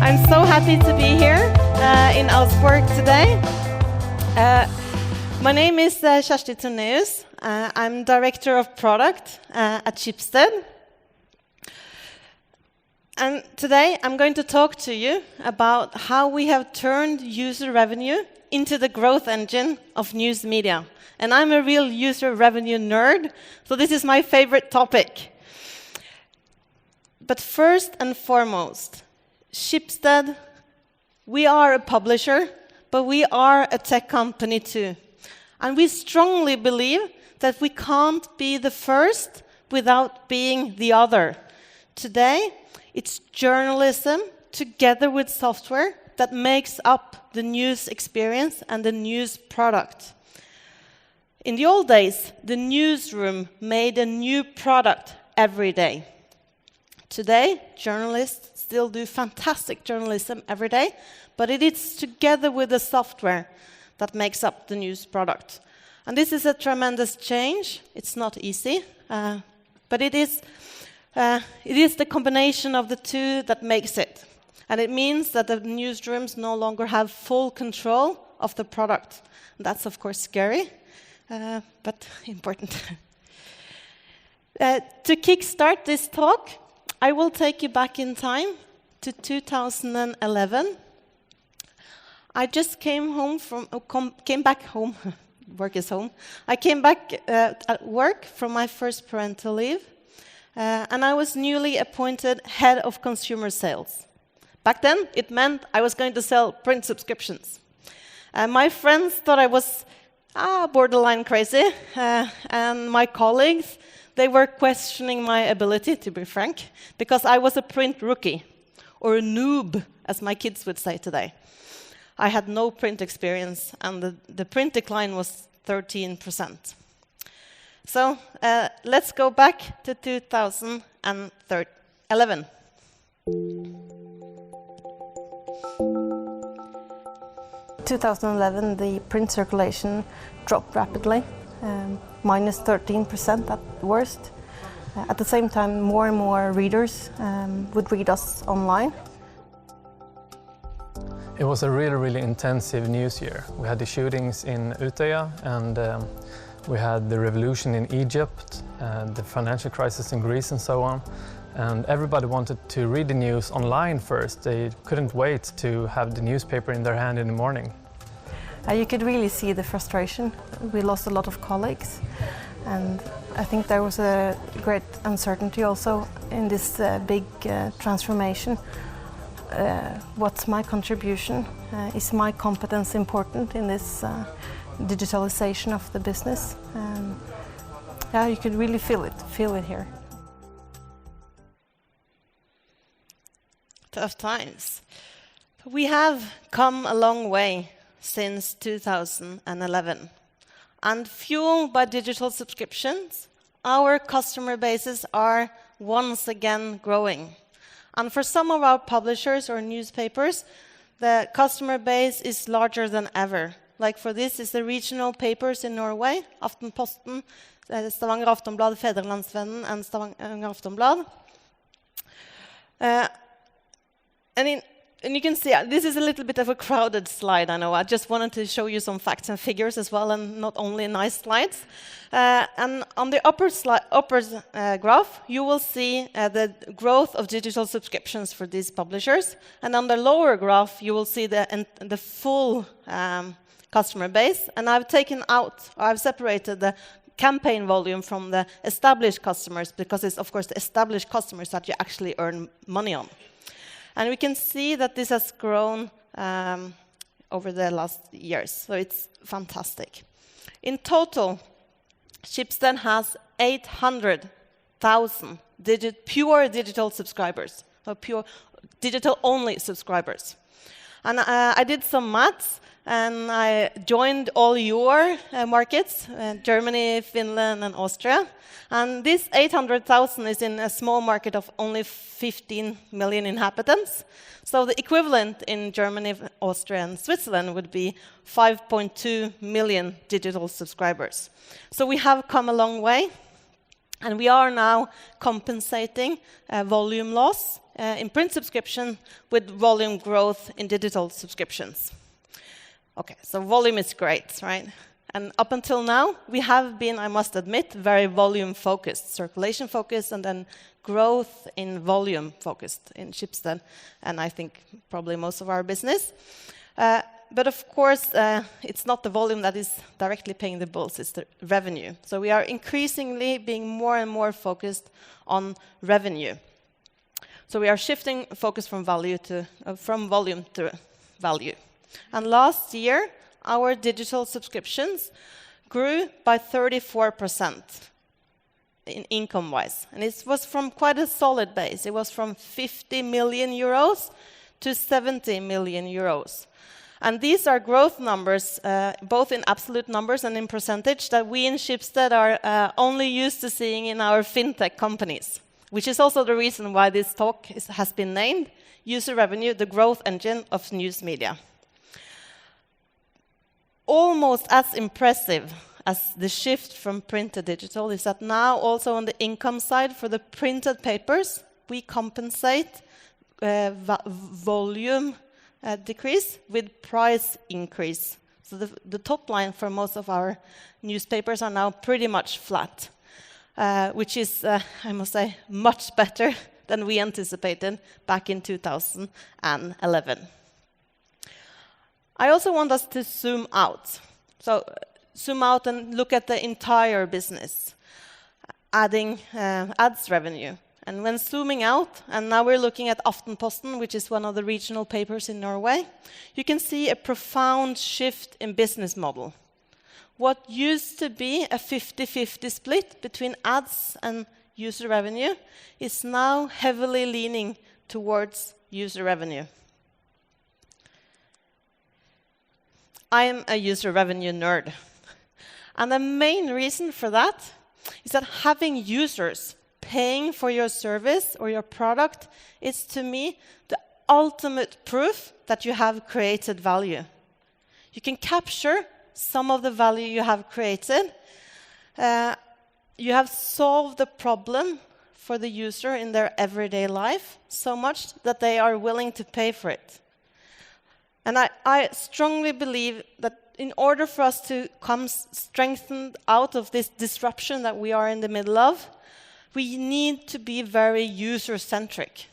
I'm so happy to be here in Augsburg today. My name is Kjersti Thorneus. I'm Director of Product at Schibsted. And today I'm going to talk to you about how we have turned user revenue into the growth engine of news media. And I'm a real user revenue nerd, so this is my favorite topic. But first and foremost, Schibsted, we are a publisher, but we are a tech company too. And we strongly believe that we can't be the first without being the other. Today, it's journalism together with software that makes up the news experience and the news product. In the old days, the newsroom made a new product every day. Today, journalists still do fantastic journalism every day, but it is together with the software that makes up the news product. And this is a tremendous change. It's not easy, but it is the combination of the two that makes it. And it means that the newsrooms no longer have full control of the product. And that's, of course, scary, but important. To kickstart this talk, I will take you back in time to 2011. I just came back home. Work is home. I came back at work from my first parental leave, and I was newly appointed head of consumer sales. Back then, it meant I was going to sell print subscriptions. My friends thought I was borderline crazy, and my colleagues, they were questioning my ability, to be frank, because I was a print rookie, or a noob, as my kids would say today. I had no print experience, and the print decline was 13%. So let's go back to 2011. In 2011, the print circulation dropped rapidly, minus 13% at worst. At the same time, more and more readers would read us online. It was a really intensive news year. We had the shootings in Utøya, and we had the revolution in Egypt, the financial crisis in Greece, and so on. And everybody wanted to read the news online first. They couldn't wait to have the newspaper in their hand in the morning. You could really see the frustration. We lost a lot of colleagues, and I think there was a great uncertainty also in this big transformation. What's my contribution? Is my competence important in this digitalization of the business? Yeah, you could really feel it here. Tough times. We have come a long way since 2011. And fueled by digital subscriptions, our customer bases are once again growing. And for some of our publishers or newspapers, the customer base is larger than ever. Like for this is the regional papers in Norway, Aftenposten, Stavanger Aftonblad, Fædrelandsvennen, and Stavanger Aftonblad. And you can see, this is a little bit of a crowded slide, I know. I just wanted to show you some facts and figures as well, and not only nice slides. And on the upper graph, you will see the growth of digital subscriptions for these publishers. And on the lower graph, you will see the full customer base. And I've separated the campaign volume from the established customers, because it's, of course, the established customers that you actually earn money on. And we can see that this has grown over the last years, so it's fantastic. In total, Schibsted has 800,000 pure digital subscribers, or pure digital-only subscribers. And I did some maths, and I joined all your markets, Germany, Finland, and Austria. And this 800,000 is in a small market of only 15 million inhabitants. So the equivalent in Germany, Austria, and Switzerland would be 5.2 million digital subscribers. So we have come a long way. And we are now compensating volume loss in print subscription with volume growth in digital subscriptions. Okay, so volume is great, right? And up until now, we have been, I must admit, very volume-focused, circulation-focused, and then growth in volume-focused in Schibsted, and I think probably most of our business. But of course, it's not the volume that is directly paying the bills, it's the revenue. So we are increasingly being more and more focused on revenue. So we are shifting focus from volume to value. And last year, our digital subscriptions grew by 34% in income-wise. And it was from quite a solid base. It was from 50 million euros to 70 million euros. And these are growth numbers, both in absolute numbers and in percentage, that we in Schibsted are only used to seeing in our fintech companies, which is also the reason why this talk has been named User Revenue, the Growth Engine of News Media. Almost as impressive as the shift from print to digital is that now also on the income side for the printed papers, we compensate volume decrease with price increase. So the top line for most of our newspapers are now pretty much flat, which is, I must say, much better than we anticipated back in 2011. I also want us to zoom out. So zoom out and look at the entire business, adding ads revenue. And when zooming out, and now we're looking at Aftenposten, which is one of the regional papers in Norway, you can see a profound shift in business model. What used to be a 50-50 split between ads and user revenue is now heavily leaning towards user revenue. I'm a user revenue nerd. And the main reason for that is that having users paying for your service or your product is, to me, the ultimate proof that you have created value. You can capture some of the value you have created. You have solved the problem for the user in their everyday life so much that they are willing to pay for it. And I strongly believe that in order for us to come strengthened out of this disruption that we are in the middle of, we need to be very user-centric.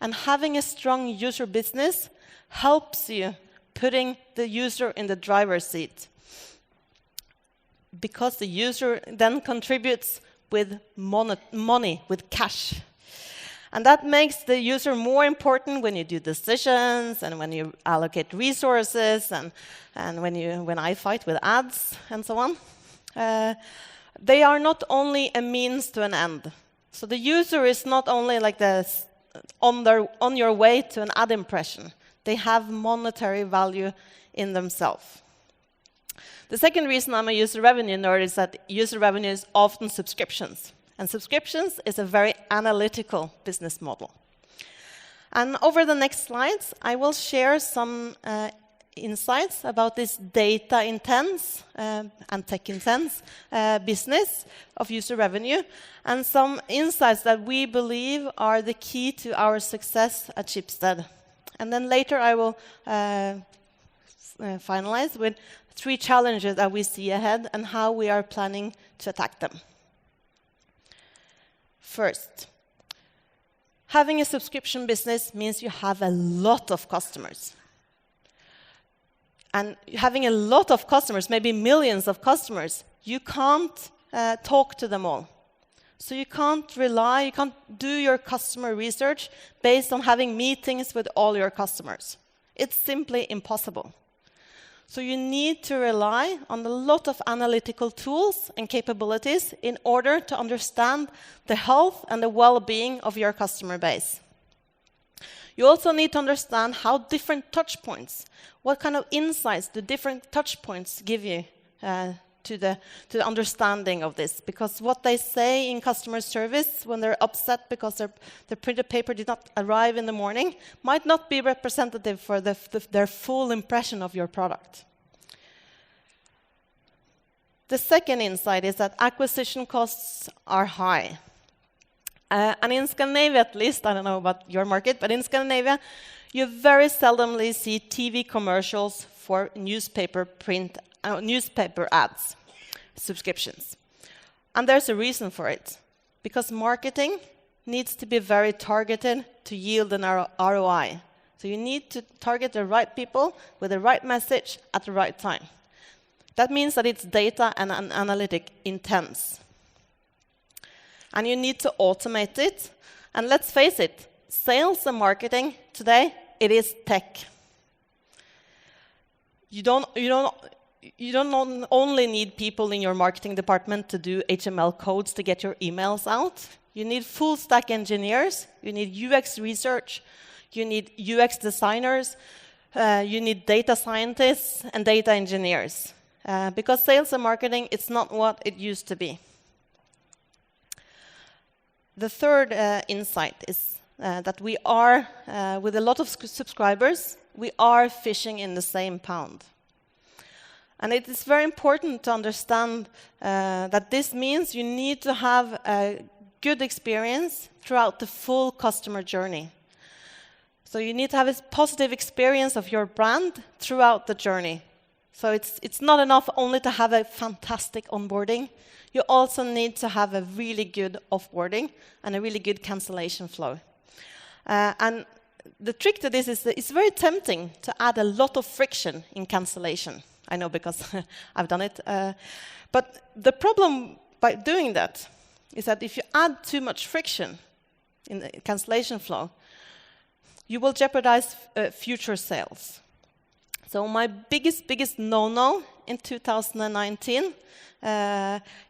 And having a strong user business helps you putting the user in the driver's seat. Because the user then contributes with money, with cash. And that makes the user more important when you do decisions and when you allocate resources and when I fight with ads and so on. They are not only a means to an end. So the user is not only like on your way to an ad impression. They have monetary value in themselves. The second reason I'm a user revenue nerd is that user revenue is often subscriptions. And subscriptions is a very analytical business model. And over the next slides, I will share some insights about this data-intense and tech-intense business of user revenue, and some insights that we believe are the key to our success at Schibsted. And then later I will finalize with 3 challenges that we see ahead and how we are planning to attack them. First, having a subscription business means you have a lot of customers. And having a lot of customers, maybe millions of customers, you can't talk to them all. So you can't do your customer research based on having meetings with all your customers. It's simply impossible. So you need to rely on a lot of analytical tools and capabilities in order to understand the health and the well-being of your customer base. You also need to understand how different touch points, what kind of insights do different touch points give you to the understanding of this. Because what they say in customer service when they're upset because their printed paper did not arrive in the morning might not be representative for their full impression of your product. The second insight is that acquisition costs are high. And in Scandinavia, at least, I don't know about your market, but in Scandinavia, you very seldomly see TV commercials for newspaper ads, subscriptions. And there's a reason for it, because marketing needs to be very targeted to yield an ROI. So you need to target the right people with the right message at the right time. That means that it's data and analytic intense. And you need to automate it. And let's face it, sales and marketing today, it is tech. You don't only need people in your marketing department to do HTML codes to get your emails out. You need full stack engineers, you need UX research, you need UX designers, you need data scientists and data engineers. Because sales and marketing, it's not what it used to be. The third insight is that we are, with a lot of subscribers, we are fishing in the same pond. And it is very important to understand that this means you need to have a good experience throughout the full customer journey. So you need to have a positive experience of your brand throughout the journey. So it's not enough only to have a fantastic onboarding. You also need to have a really good offboarding and a really good cancellation flow. And the trick to this is that it's very tempting to add a lot of friction in cancellation. I know because I've done it. But the problem by doing that is that if you add too much friction in the cancellation flow, you will jeopardize future sales. So my biggest no-no in 2019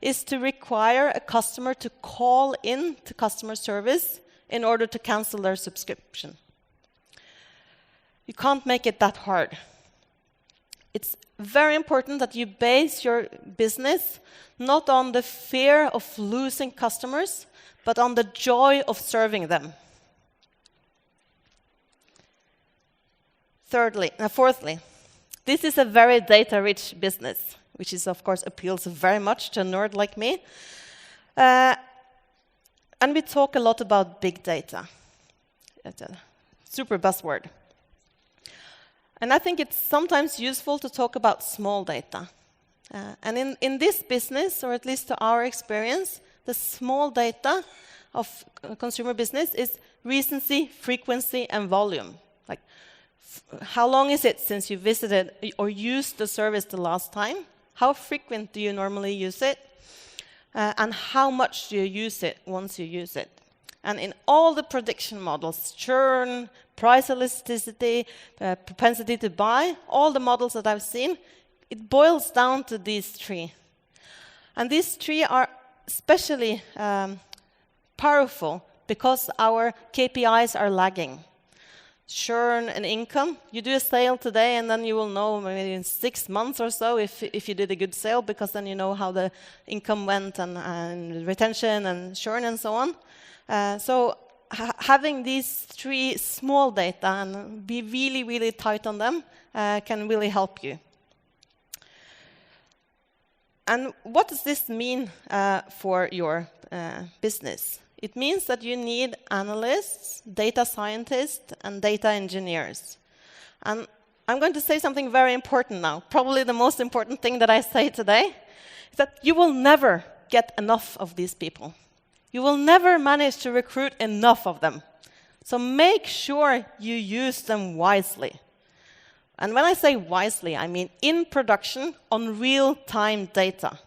is to require a customer to call in to customer service in order to cancel their subscription. You can't make it that hard. It's very important that you base your business not on the fear of losing customers, but on the joy of serving them. Fourthly, this is a very data-rich business, which is, of course, appeals very much to a nerd like me. And we talk a lot about big data. It's a super buzzword. And I think it's sometimes useful to talk about small data. And in this business, or at least to our experience, the small data of consumer business is recency, frequency, and volume. Like, how long is it since you visited or used the service the last time? How frequent do you normally use it? And how much do you use it once you use it? And in all the prediction models, churn, price elasticity, propensity to buy, all the models that I've seen, it boils down to these three. And these three are especially powerful because our KPIs are lagging. Churn and income. You do a sale today, and then you will know maybe in 6 months or so if you did a good sale, because then you know how the income went and retention and churn and so on. So having these three small data and be really, really tight on them can really help you. And what does this mean for your business? It means that you need analysts, data scientists, and data engineers. And I'm going to say something very important now, probably the most important thing that I say today, is that you will never get enough of these people. You will never manage to recruit enough of them. So make sure you use them wisely. And when I say wisely, I mean in production on real-time data.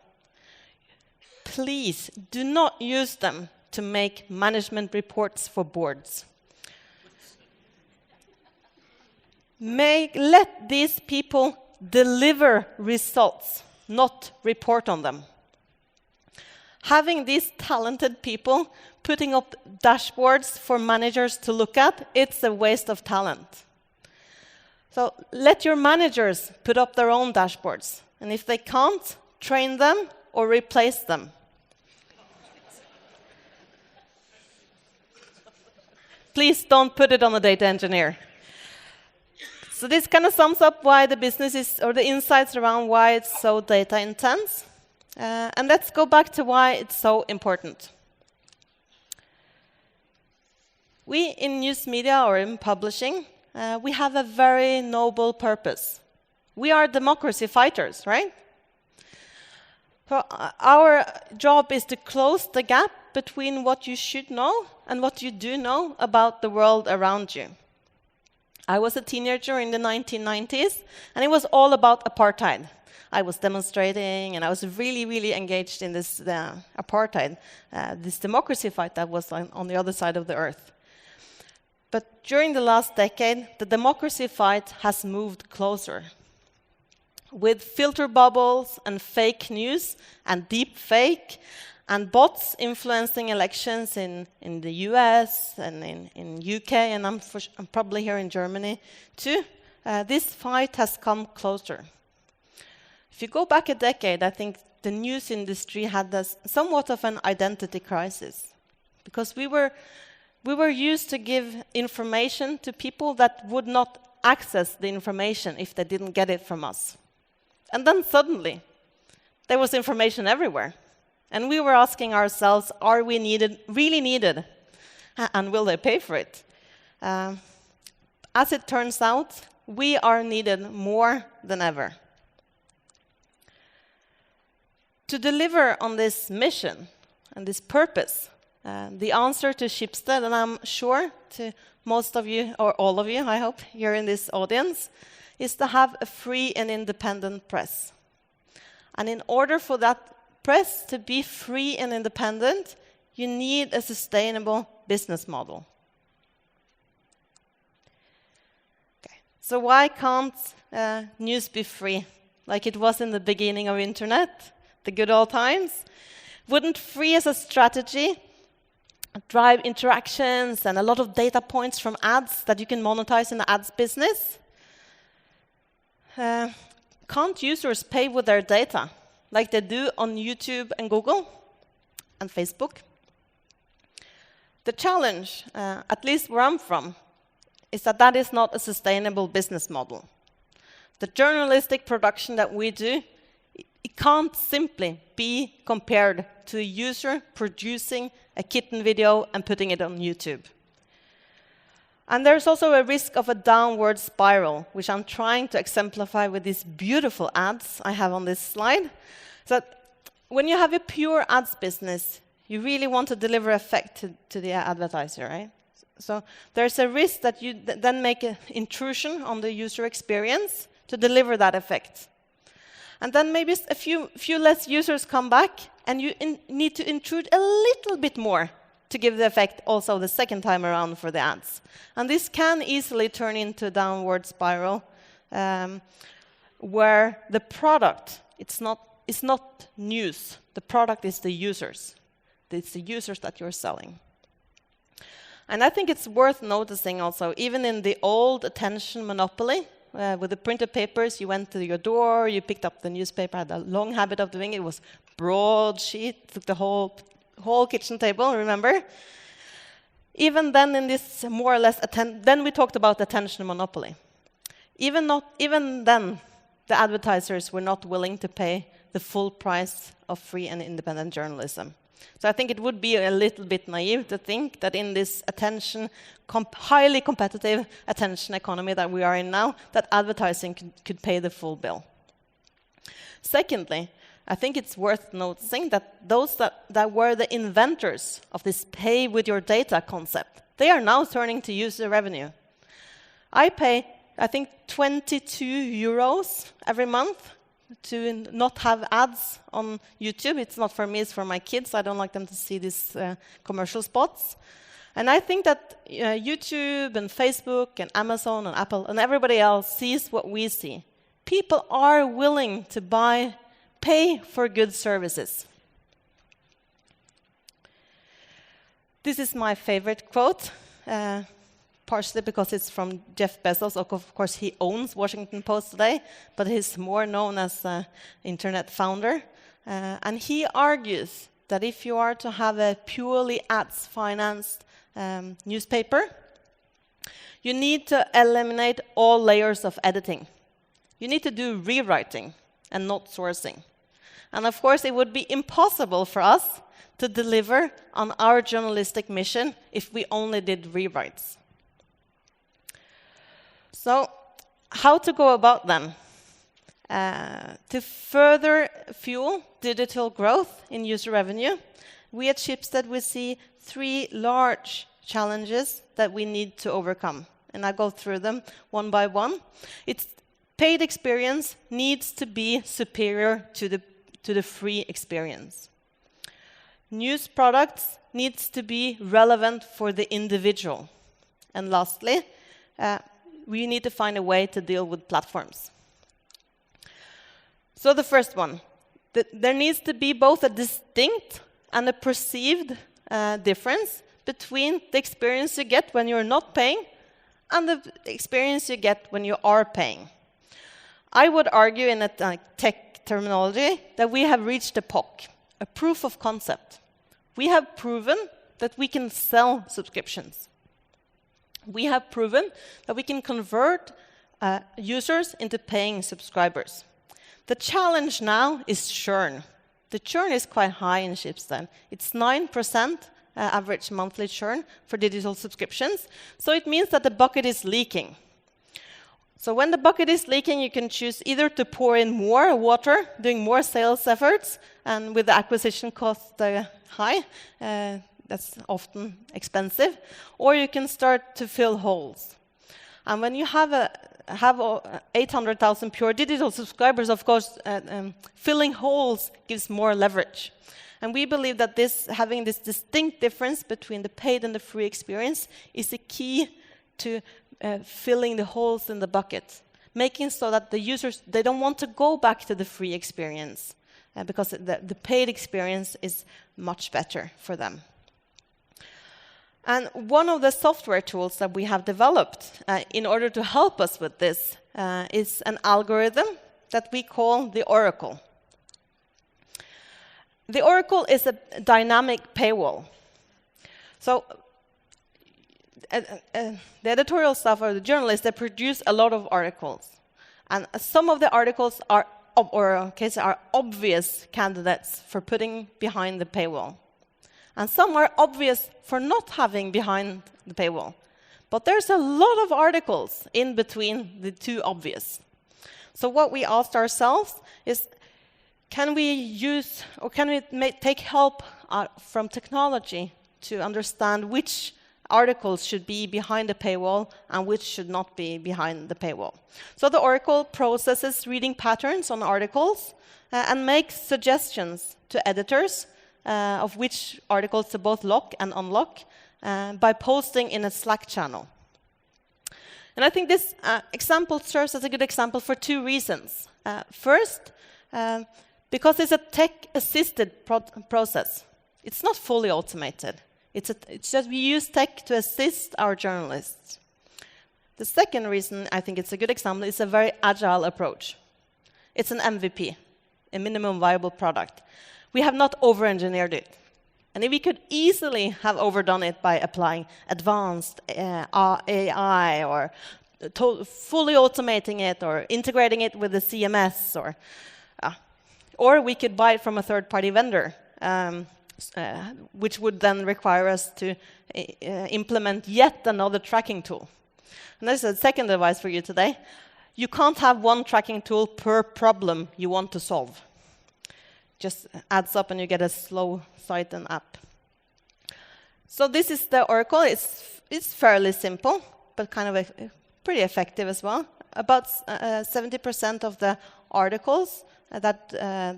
Please do not use them to make management reports for boards. Let these people deliver results, not report on them. Having these talented people putting up dashboards for managers to look at, it's a waste of talent. So let your managers put up their own dashboards. And if they can't, train them or replace them. Please don't put it on a data engineer. So this kind of sums up why the business is, or the insights around why it's so data intense. And let's go back to why it's so important. We in news media or in publishing, we have a very noble purpose. We are democracy fighters, right? So our job is to close the gap between what you should know and what you do know about the world around you. I was a teenager in the 1990s, and it was all about apartheid. I was demonstrating, and I was really, really engaged in this apartheid, this democracy fight that was on the other side of the earth. But during the last decade, the democracy fight has moved closer. With filter bubbles and fake news and deep fake and bots influencing elections in the US and in UK, and I'm probably here in Germany too, this fight has come closer. If you go back a decade, I think the news industry had somewhat of an identity crisis, because we were used to give information to people that would not access the information if they didn't get it from us. And then suddenly, there was information everywhere. And we were asking ourselves, are we really needed? And will they pay for it? As it turns out, we are needed more than ever. To deliver on this mission and this purpose, the answer to Schibsted, and I'm sure to most of you, or all of you, I hope, here in this audience, is to have a free and independent press. And in order for that press to be free and independent, you need a sustainable business model. Okay. So why can't news be free, like it was in the beginning of internet, the good old times? Wouldn't free as a strategy drive interactions and a lot of data points from ads that you can monetize in the ads business? Can't users pay with their data like they do on YouTube and Google and Facebook? The challenge, at least where I'm from, is that is not a sustainable business model. The journalistic production that we do, it can't simply be compared to a user producing a kitten video and putting it on YouTube. And there's also a risk of a downward spiral, which I'm trying to exemplify with these beautiful ads I have on this slide. So that when you have a pure ads business, you really want to deliver effect to the advertiser, right? So there's a risk that you then make an intrusion on the user experience to deliver that effect. And then maybe a few less users come back, and you need to intrude a little bit more to give the effect also the second time around for the ads. And this can easily turn into a downward spiral where the product, it's not news. The product is the users. It's the users that you're selling. And I think it's worth noticing also, even in the old attention monopoly, with the printed papers, you went to your door, you picked up the newspaper, had a long habit of doing it. It was broadsheet, took the whole kitchen table, remember? Even then, in this more or less, then we talked about attention monopoly. Even then, the advertisers were not willing to pay the full price of free and independent journalism. So I think it would be a little bit naive to think that in this highly competitive attention economy that we are in now, that advertising could pay the full bill. Secondly, I think it's worth noticing that those that were the inventors of this pay with your data concept, they are now turning to user revenue. I pay, I think, 22 euros every month to not have ads on YouTube. It's not for me, it's for my kids. I don't like them to see these commercial spots. And I think that YouTube and Facebook and Amazon and Apple and everybody else sees what we see. People are willing to pay for good services. This is my favorite quote, partially because it's from Jeff Bezos. Of course, he owns Washington Post today, but he's more known as an internet founder. And he argues that if you are to have a purely ads-financed newspaper, you need to eliminate all layers of editing. You need to do rewriting and not sourcing. And of course, it would be impossible for us to deliver on our journalistic mission if we only did rewrites. So, how to go about them? To further fuel digital growth in user revenue, we at Schibsted we see 3 large challenges that we need to overcome. And I go through them one by one. It's paid experience needs to be superior to the free experience. News products needs to be relevant for the individual. And lastly, we need to find a way to deal with platforms. So the first one, there needs to be both a distinct and a perceived difference between the experience you get when you're not paying and the experience you get when you are paying. I would argue in a tech terminology that we have reached a POC, a proof of concept. We have proven that we can sell subscriptions. We have proven that we can convert users into paying subscribers. The challenge now is churn. The churn is quite high in Schibsted. It's 9% average monthly churn for digital subscriptions. So it means that the bucket is leaking. So when the bucket is leaking, you can choose either to pour in more water, doing more sales efforts, and with the acquisition cost high, that's often expensive, or you can start to fill holes. And when you have 800,000 pure digital subscribers, of course, filling holes gives more leverage. And we believe that having this distinct difference between the paid and the free experience is the key to filling the holes in the bucket, making so that the users, they don't want to go back to the free experience because the paid experience is much better for them. And one of the software tools that we have developed in order to help us with this is an algorithm that we call the Oracle. The Oracle is a dynamic paywall. So the editorial staff or the journalists, they produce a lot of articles. And some of the articles are obvious candidates for putting behind the paywall. And some are obvious for not having behind the paywall. But there's a lot of articles in between the two obvious. So what we asked ourselves is, can we use, or can we take help from technology to understand which articles should be behind the paywall and which should not be behind the paywall? So the Oracle processes reading patterns on articles and makes suggestions to editors of which articles to both lock and unlock by posting in a Slack channel. And I think this example serves as a good example for 2 reasons. First, because it's a tech-assisted process. It's not fully automated. It's just we use tech to assist our journalists. The second reason I think it's a good example is a very agile approach. It's an MVP, a minimum viable product. We have not over-engineered it. And we could easily have overdone it by applying advanced AI or fully automating it or integrating it with the CMS, or we could buy it from a third-party vendor, which would then require us to implement yet another tracking tool. And this is a second advice for you today. You can't have one tracking tool per problem you want to solve. Just adds up and you get a slow site and app. So this is the Oracle. It's fairly simple, but kind of pretty effective as well. About 70% of the articles that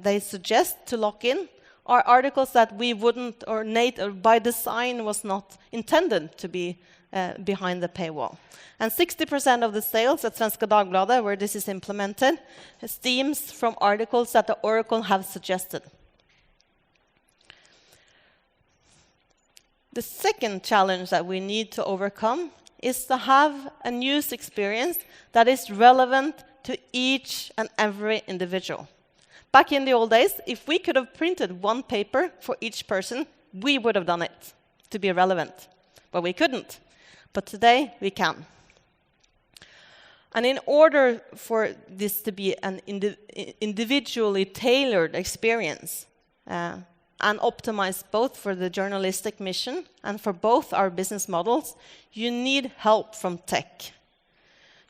they suggest to lock in are articles that we wouldn't, or by design was not intended to be behind the paywall. And 60% of the sales at Svenska Dagbladet, where this is implemented, stems from articles that the Oracle have suggested. The second challenge that we need to overcome is to have a news experience that is relevant to each and every individual. Back in the old days, if we could have printed one paper for each person, we would have done it to be relevant. But we couldn't. But today, we can. And in order for this to be an individually tailored experience and optimized both for the journalistic mission and for both our business models, you need help from tech.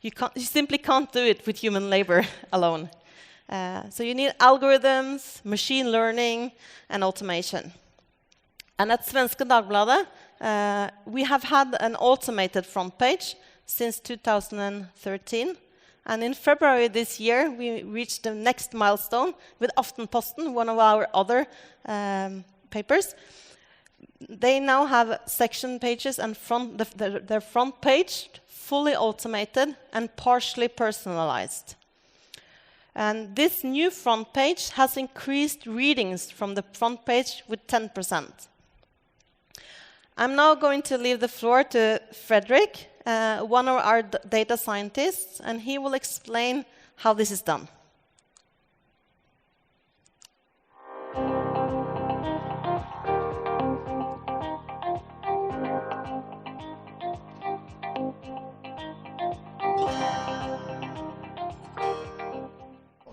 You simply can't do it with human labor alone. So you need algorithms, machine learning, and automation. And at Svenska Dagbladet, we have had an automated front page since 2013. And in February this year, we reached the next milestone with Aftenposten, one of our other papers. They now have section pages and their front page fully automated and partially personalized. And this new front page has increased readings from the front page with 10%. I'm now going to leave the floor to Fredrik, one of our data scientists, and he will explain how this is done.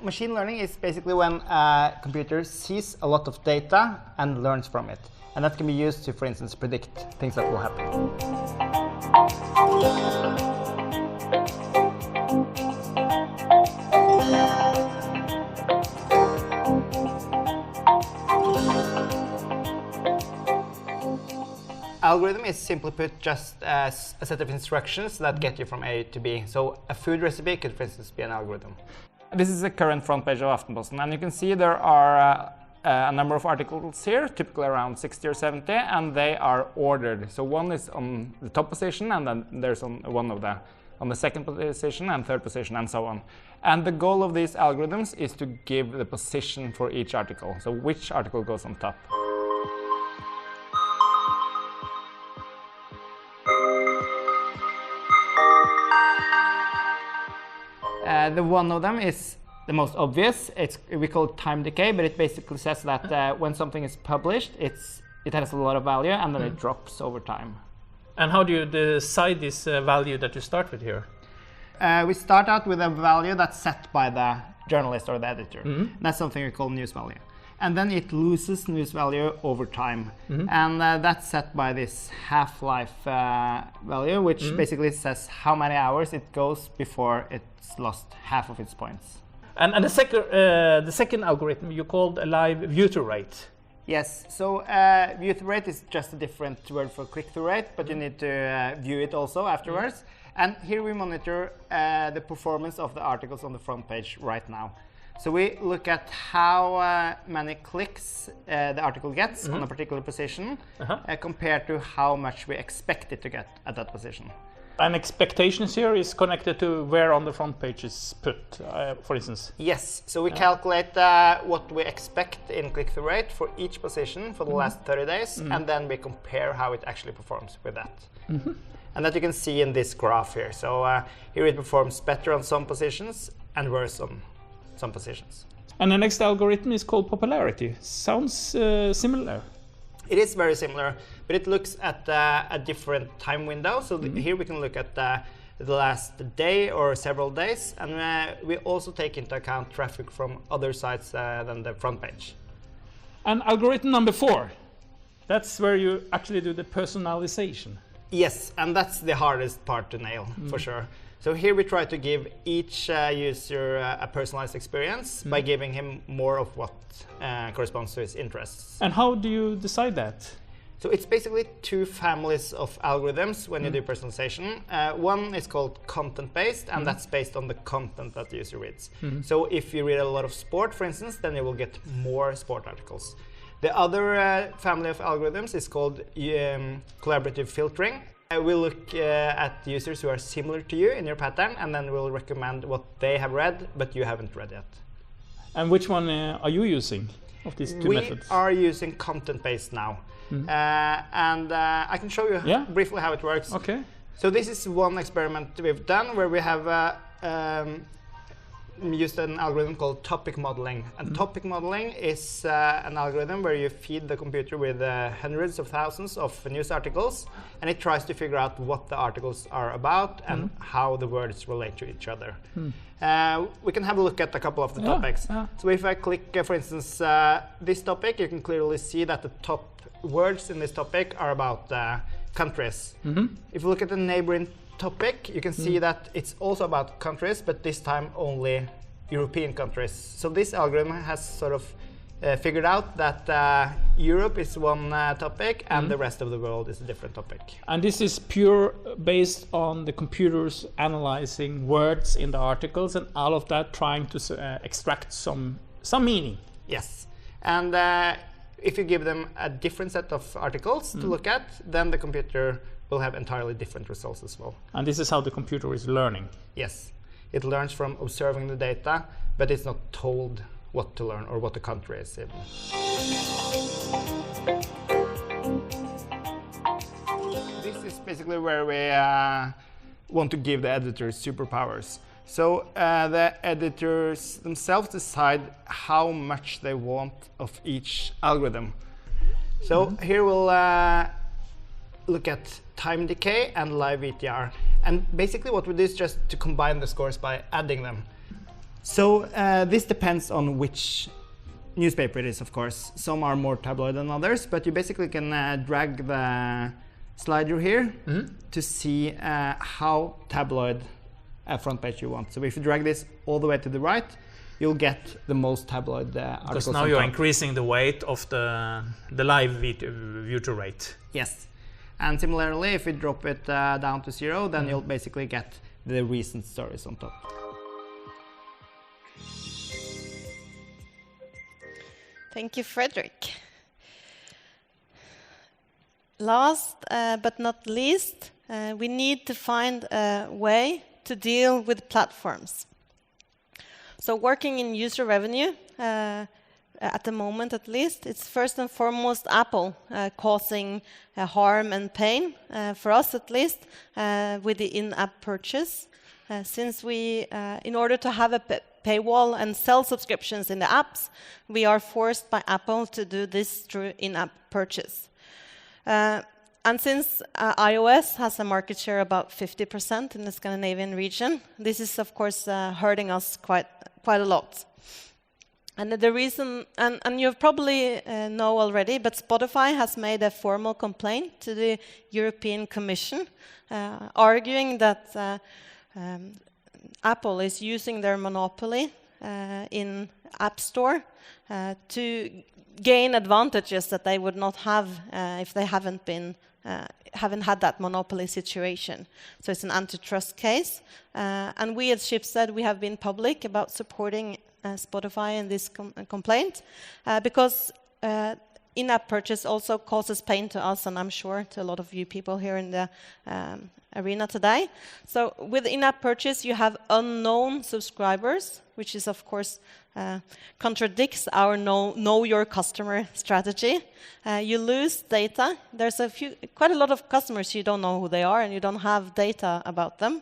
Machine learning is basically when a computer sees a lot of data and learns from it. And that can be used to, for instance, predict things that will happen. Algorithm is simply put just as a set of instructions that get you from A to B. So a food recipe could, for instance, be an algorithm. This is the current front page of Aftenposten, and you can see there are a number of articles here, typically around 60 or 70, and they are ordered. So one is on the top position, and then there's on the second position and third position, and so on. And the goal of these algorithms is to give the position for each article, so which article goes on top. The one of them is the most obvious. We call it time decay, but it basically says that when something is published, it has a lot of value and then it drops over time. And how do you decide this value that you start with here? We start out with a value that's set by the journalist or the editor. That's something we call news value. And then it loses news value over time. And that's set by this half-life value, which basically says how many hours it goes before it's lost half of its points. And the second algorithm you called a live view-through rate. Yes, so view-through rate is just a different word for click-through rate, but you need to view it also afterwards. And here we monitor the performance of the articles on the front page right now. So we look at how many clicks the article gets on a particular position compared to how much we expect it to get at that position. And expectations here is connected to where on the front page is put, for instance? Yes, so we calculate what we expect in click-through rate for each position for the last 30 days, and then we compare how it actually performs with that. And that you can see in this graph here. So here it performs better on some positions and worse on some positions. And the next algorithm is called popularity. Sounds similar. It is very similar, but it looks at a different time window. So here we can look at the last day or several days, and we also take into account traffic from other sites than the front page. And algorithm number 4, that's where you actually do the personalization. Yes, and that's the hardest part to nail, for sure. So here we try to give each user a personalized experience by giving him more of what corresponds to his interests. And how do you decide that? So it's basically two families of algorithms when you do personalization. One is called content-based, and that's based on the content that the user reads. So if you read a lot of sport, for instance, then you will get more sport articles. The other family of algorithms is called collaborative filtering. We'll look at users who are similar to you in your pattern, and then we'll recommend what they have read, but you haven't read yet. And which one are you using of these two methods? We are using content-based now. And I can show you briefly how it works. Okay. So this is one experiment we've done where we have used an algorithm called topic modeling. And topic modeling is an algorithm where you feed the computer with hundreds of thousands of news articles, and it tries to figure out what the articles are about and how the words relate to each other. We can have a look at a couple of the topics. So if I click, for instance, this topic, you can clearly see that the top words in this topic are about countries. If you look at the neighboring topic, you can see that it's also about countries, but this time only European countries. So this algorithm has sort of figured out that Europe is one topic and the rest of the world is a different topic. And this is pure based on the computers analyzing words in the articles and all of that, trying to extract some meaning. Yes. And if you give them a different set of articles to look at, then the computer will have entirely different results as well. And this is how the computer is learning. Yes. It learns from observing the data, but it's not told what to learn or what the country is in. This is basically where we want to give the editors superpowers. So the editors themselves decide how much they want of each algorithm. So here we'll look at time decay and live VTR. And basically what we do is just to combine the scores by adding them. So this depends on which newspaper it is, of course. Some are more tabloid than others, but you basically can drag the slider here to see how tabloid front page you want. So if you drag this all the way to the right, you'll get the most tabloid articles. Because now you're increasing the weight of the live view to rate. Yes. And similarly, if we drop it down to 0, then you'll basically get the recent stories on top. Thank you, Frederick. Last but not least, we need to find a way to deal with platforms. So working in user revenue, at the moment at least, it's first and foremost Apple causing harm and pain, for us at least, with the in-app purchase. Since we, in order to have a paywall and sell subscriptions in the apps, we are forced by Apple to do this through in-app purchase. And since iOS has a market share about 50% in the Scandinavian region, this is of course hurting us quite a lot. And the reason, and you probably know already, but Spotify has made a formal complaint to the European Commission, arguing that Apple is using their monopoly in App Store to gain advantages that they would not have if they haven't had that monopoly situation. So it's an antitrust case. And we at Schibsted, we have been public about supporting Spotify in this complaint because in-app purchase also causes pain to us, and I'm sure to a lot of you people here in the arena today. So with in-app purchase, you have unknown subscribers, which is of course contradicts our know your customer strategy. You lose data. There's quite a lot of customers you don't know who they are, and you don't have data about them.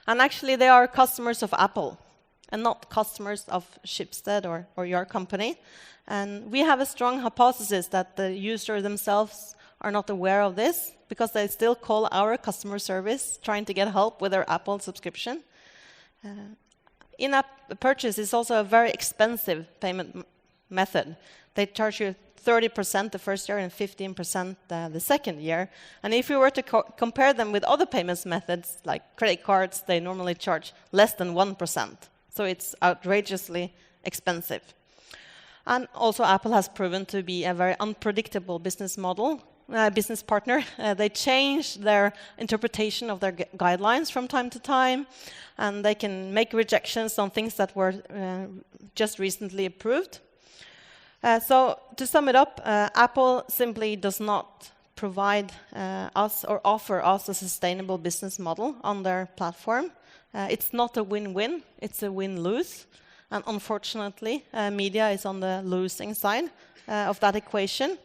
And actually, they are customers of Apple, and not customers of Schibsted or your company. And we have a strong hypothesis that the user themselves are not aware of this, because they still call our customer service trying to get help with their Apple subscription. In-app purchase is also a very expensive payment method. They charge you 30% the first year and 15% the second year. And if you were to compare them with other payments methods, like credit cards, they normally charge less than 1%. So it's outrageously expensive. And also Apple has proven to be a very unpredictable business partner. They change their interpretation of their guidelines from time to time, and they can make rejections on things that were just recently approved. So to sum it up, Apple simply does not provide us or offer us a sustainable business model on their platform. It's not a win-win, it's a win-lose. And unfortunately, media is on the losing side of that equation.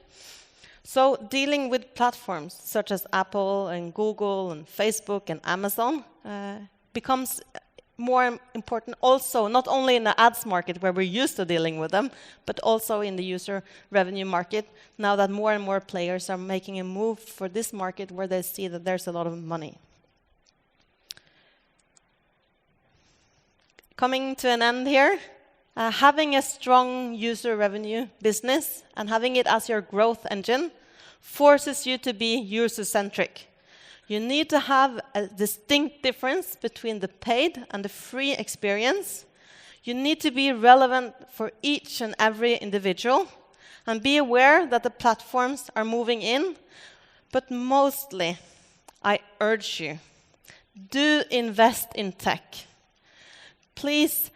So dealing with platforms such as Apple and Google and Facebook and Amazon becomes more important also, not only in the ads market where we're used to dealing with them, but also in the user revenue market, now that more and more players are making a move for this market where they see that there's a lot of money. Coming to an end here, having a strong user revenue business and having it as your growth engine forces you to be user-centric. You need to have a distinct difference between the paid and the free experience. You need to be relevant for each and every individual and be aware that the platforms are moving in. But mostly, I urge you, do invest in tech. Please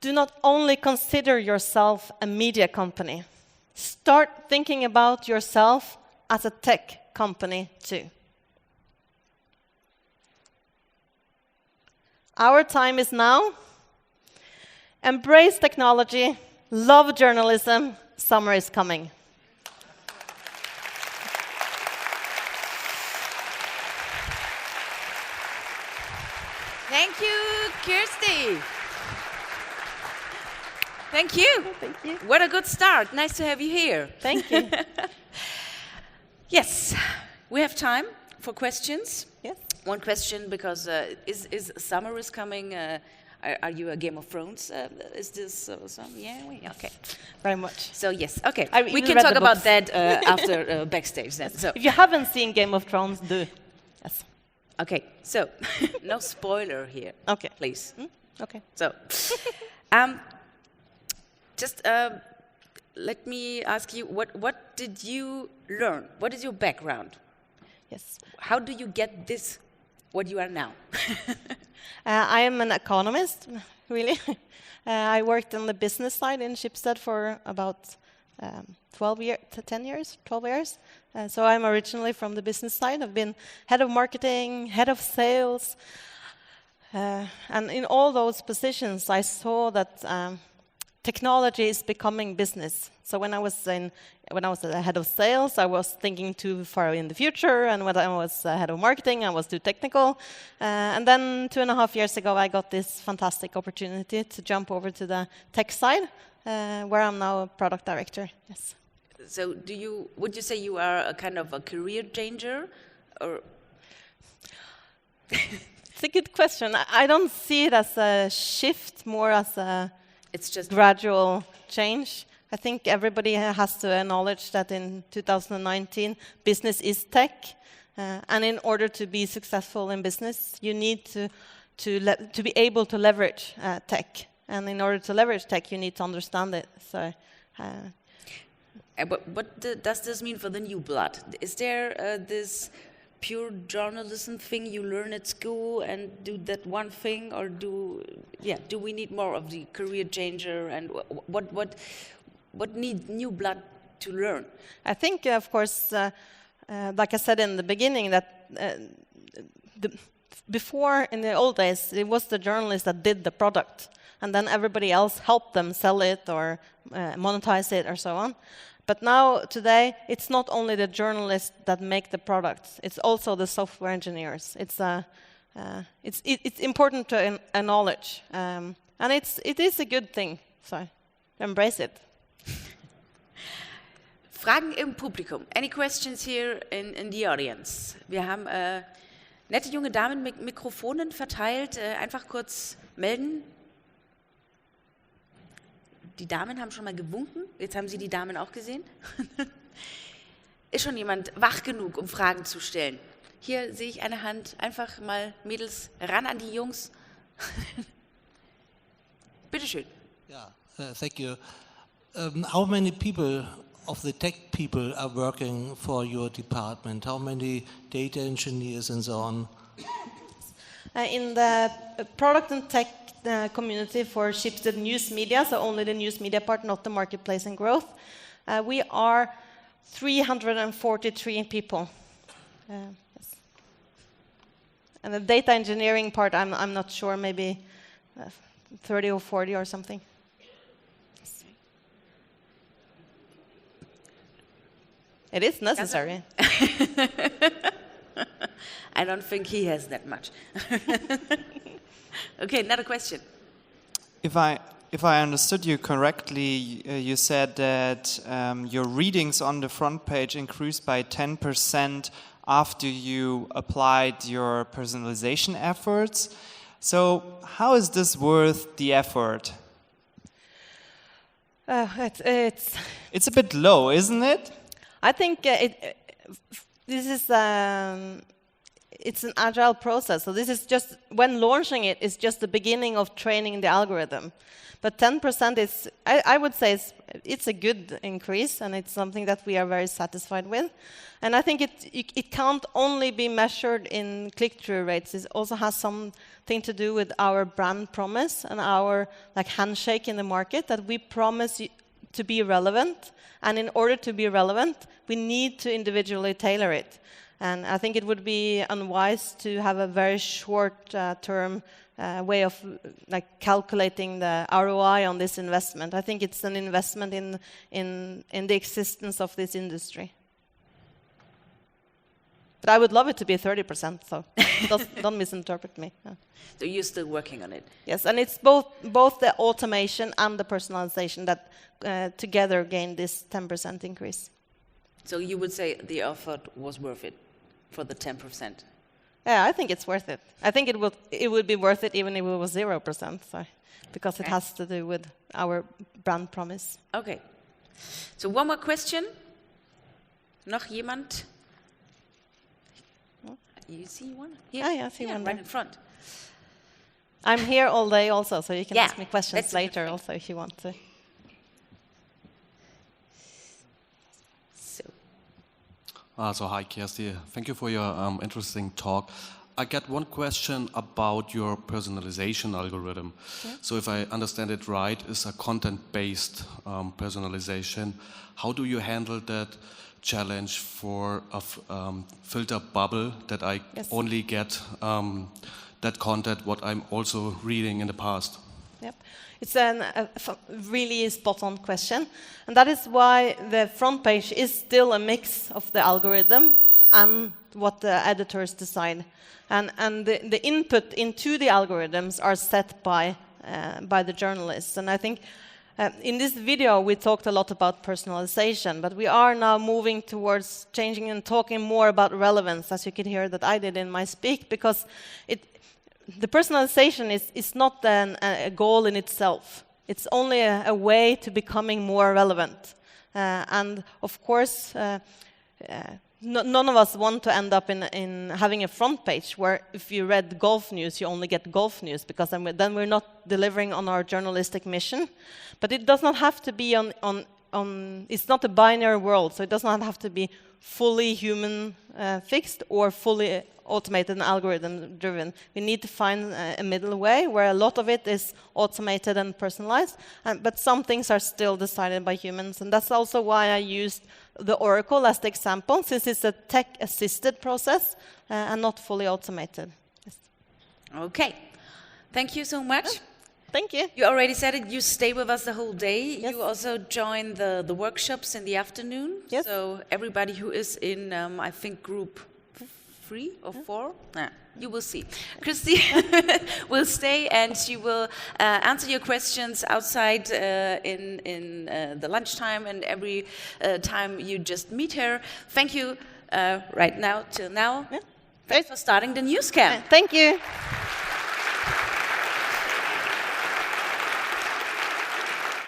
do not only consider yourself a media company. Start thinking about yourself as a tech company too. Our time is now. Embrace technology, love journalism, summer is coming. Thank you, Kjersti. Thank you. Thank you. What a good start. Nice to have you here. Thank you. Yes, we have time for questions. Yes. One question, because is summer is coming. Are you a Game of Thrones? Is this okay. Very much. So yes, okay. I've We even can read talk the about books. that after backstage then. So If you haven't seen Game of Thrones, do. Yes. okay, so no spoiler here, Okay. please. Okay. So, just let me ask you, what did you learn? What is your background? Yes. How do you get this, what you are now? I am an economist, really. I worked on the business side in Schibsted for about 12 years. So I'm originally from the business side. I've been head of marketing, head of sales. And in all those positions, I saw that technology is becoming business. So when I was the head of sales, I was thinking too far in the future, and when I was head of marketing, I was too technical. And then 2.5 years ago, I got this fantastic opportunity to jump over to the tech side, where I'm now a product director. Yes. So would you say you are a kind of a career changer, or? It's a good question. I don't see it as a shift, more as a It's just gradual change. I think everybody has to acknowledge that in 2019, business is tech. And in order to be successful in business, you need to be able to leverage tech. And in order to leverage tech, you need to understand it. So, But what does this mean for the new blood? Is there this pure journalism thing you learn at school and do that one thing, or do we need more of the career changer, and what needs new blood to learn? I think, of course, like I said in the beginning, that before, in the old days, it was the journalist that did the product, and then everybody else helped them sell it or monetize it or so on. But now, today, it's not only the journalists that make the products; it's also the software engineers. It's important to acknowledge, and it is a good thing. So, embrace it. Fragen im Publikum. Any questions here in the audience? Wir haben nette junge Damen mit Mikrofonen verteilt. Einfach kurz melden. Die Damen haben schon mal gewunken. Jetzt haben Sie die Damen auch gesehen. Ist schon jemand wach genug, um Fragen zu stellen? Hier sehe ich eine Hand. Einfach mal, Mädels, ran an die Jungs. Bitteschön. Yeah, thank you. How many people of the tech people are working for your department? How many data engineers and so on? In the product and tech community for Schibsted News Media, so only the news media part, not the marketplace and growth, we are 343 people. Yes. And the data engineering part, I'm not sure, maybe 30 or 40 or something. Yes. It is necessary. I don't think he has that much. Okay, another question. If I understood you correctly, you said that your readings on the front page increased by 10% after you applied your personalization efforts. So how is this worth the effort? It's a bit low, isn't it? I think this is it's an agile process. So this is just, when launching it, it's just the beginning of training the algorithm. But 10% is, I would say, it's a good increase, and it's something that we are very satisfied with. And I think it can't only be measured in click-through rates. It also has something to do with our brand promise and our handshake in the market, that we promise to be relevant. And in order to be relevant, we need to individually tailor it. And I think it would be unwise to have a very short-term way of calculating the ROI on this investment. I think it's an investment in the existence of this industry. But I would love it to be 30%, so don't misinterpret me. So you're still working on it? Yes, and it's both the automation and the personalization that together gain this 10% increase. So you would say the effort was worth it for the 10%? Yeah, I think it's worth it. I think it would be worth it even if it was 0%, so, because it has to do with our brand promise. Okay. So one more question. Noch jemand? You see one? Here? Yeah, I see one right there. in front. I'm here all day also, so you can ask me that's questions a good later thing. also if you want to. So hi, Kjersti. Thank you for your interesting talk. I got one question about your personalization algorithm. Yeah. So if I understand it right, it's a content-based personalization. How do you handle that challenge for a filter bubble that I only get that content what I'm also reading in the past? Yep. It's a really spot-on question. And that is why the front page is still a mix of the algorithms and what the editors decide. And the input into the algorithms are set by the journalists. And I think in this video we talked a lot about personalization, but we are now moving towards changing and talking more about relevance, as you can hear that I did in my speak, because the personalization is not a goal in itself. It's only a way to becoming more relevant. And of course, none of us want to end up in having a front page where if you read golf news, you only get golf news, because then we're not delivering on our journalistic mission. But it does not have to be it's not a binary world, so it does not have to be fully human fixed or fully automated and algorithm driven. We need to find a middle way where a lot of it is automated and personalized, but some things are still decided by humans. And that's also why I used the Oracle as the example, since it's a tech-assisted process and not fully automated. Yes. Okay. Thank you so much. Thank you. You already said it, you stay with us the whole day. Yes. You also join the workshops in the afternoon. Yes. So everybody who is in, I think, group 3 or 4, you will see. Kjersti will stay, and she will answer your questions outside in the lunchtime and every time you just meet her. Thank you right now till now. Yeah. Thanks for starting the news camp. Thank you.